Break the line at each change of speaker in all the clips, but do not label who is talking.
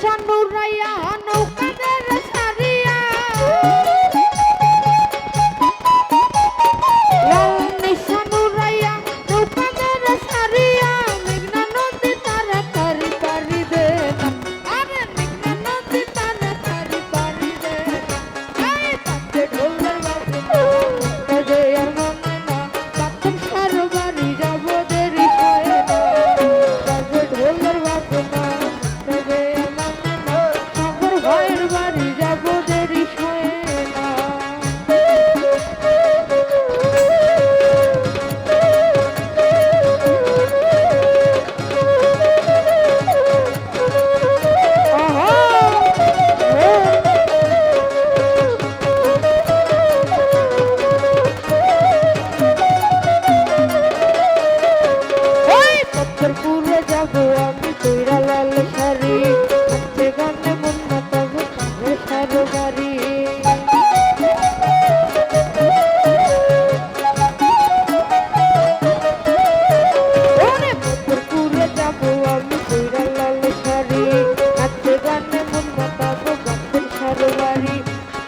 নিশানুরাইয়া নৌকাদের সারিয়া লাল নিশানুরাইয়া নৌকাদের সারিয়া মেঘনা নদী তাড়াতাড়ি পাড়ি দে আরে মেঘনা নদী তাড়াতাড়ি পাড়ি দে এই তাতে ঢোলের বাজে আর মনে না বাথরুম সার বাড়ি যাব দেরি হয় না বাজে ঢোলের বাজে না বাড়ি যাব দেরি হয় না পুরে যাব আমি তৈরা লাল শাড়ি হাতে গানে মন মাতাবো কানে সারো বাড়ি ওরে পুরে যাব আমি তৈরা লাল শাড়ি হাতে গানে মন মাতাবো কানে সারো বাড়ি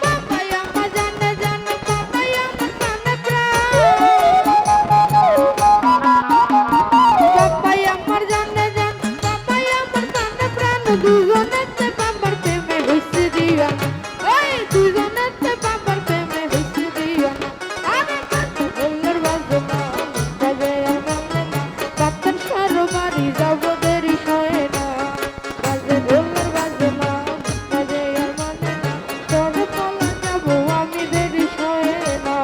বাবাই আমার জানে জানে বাবাই আমার কানে প্রাণ বাবাই আমার জানে জানে বাবাই আমার কানে প্রাণ দুজনেতে বাবার প্রেমে হইছে দিওয়ান ওই দুজনেতে বাবার প্রেমে হইছে দিওয়ান আরে ঢোলের বাজনা বাজে আমার না বাচ্চার সারো বাড়ি যাব দেরি হয় না বাজে ঢোলের বাজনা বাজে আমার না তোর পালা যাব আমি দেরি হয় না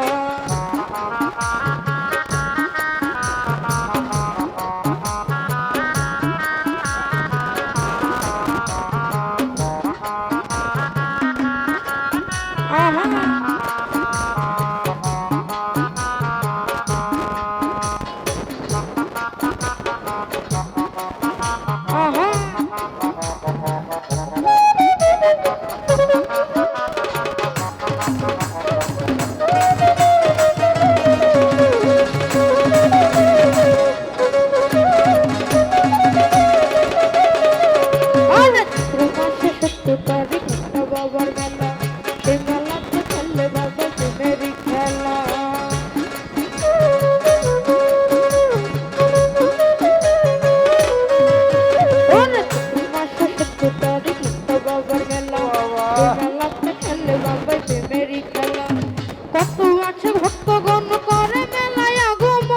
বাবার মেলা সে মেলাতে খেললে বাবা মেরি খেলা বাবার মেলা মেলাতে খেললে বাবা মেরি খেলা কত আছে ভক্তগণ করে মেলায় আগমন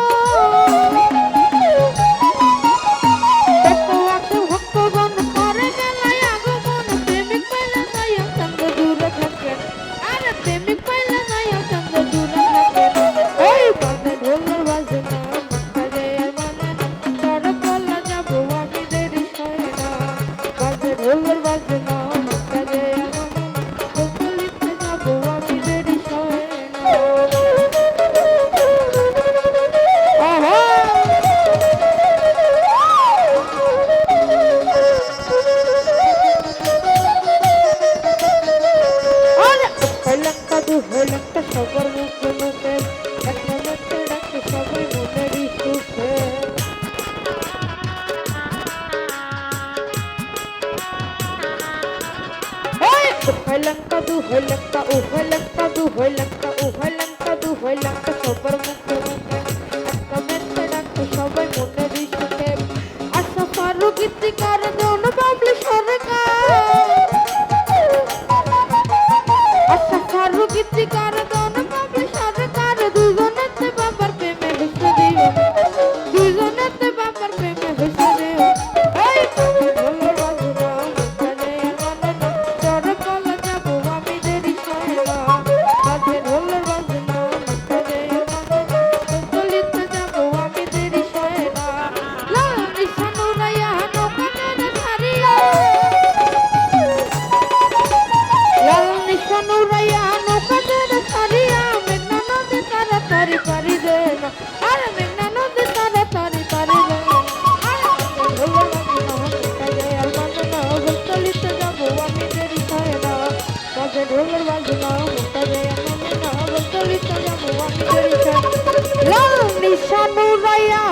কত আছে ভক্তগণ করে মেলায় আগমন প্রেমিক পাইলে যাইয়া চন্দ দূরে থাকেন আরে প্রেমিক পাইলে যাইয়া চন্দ দূরে থাকেন ওই বাজে ঢোলের বাজে না বাজে মানে না তোর পালা যাব আমি দেরি হয় না বাজে ঢোলের বাজে না বাজে চলিতে যাব আমি দেরি হয় না হইলামটা সবার মুখে মুখে এক নম্বরটা ডাকে সবাই মনেরই সুখে হইলামটা দু হইলামটা ও হইলামটা দু হইলামটা ও হইলামটা দু হইলামটা সবার মুখে মুখে এক নম্বরটা ডাকে সবাই মনেরই সুখে আশা পারু গীতিকার দোনো বাবলি সরকার আশা পারু গীতিকার দোনো বাবলি সরকার দুজনেতে বাবার প্রেমে হইছে দিও দুজনেতে বাবার প্রেমে হইছে দিও এই ঢোলের বাজনা বাজে মানে না তোর পালা যাব আমি দেরি হয় না বাজে ঢোলের বাজনা বাজে মানে না চলিতে যাব আমি দেরি হয় না লাল নিশানুরাইয়া নৌকাদের সারিয়া লাল নিশানুরাইয়া নৌকাদের সারিয়া মেঘনা নদী তাড়াতাড়ি পাড়ি দে না আরে মেঘনা নদী তাড়াতাড়ি পাড়ি দে চলিতে যাব আমি দেরি হয় না বাজে ঢোলের বাজনা মুক্তাজে চলিতে যাব আমি দেরি হয় না লাল নিশানুরাইয়া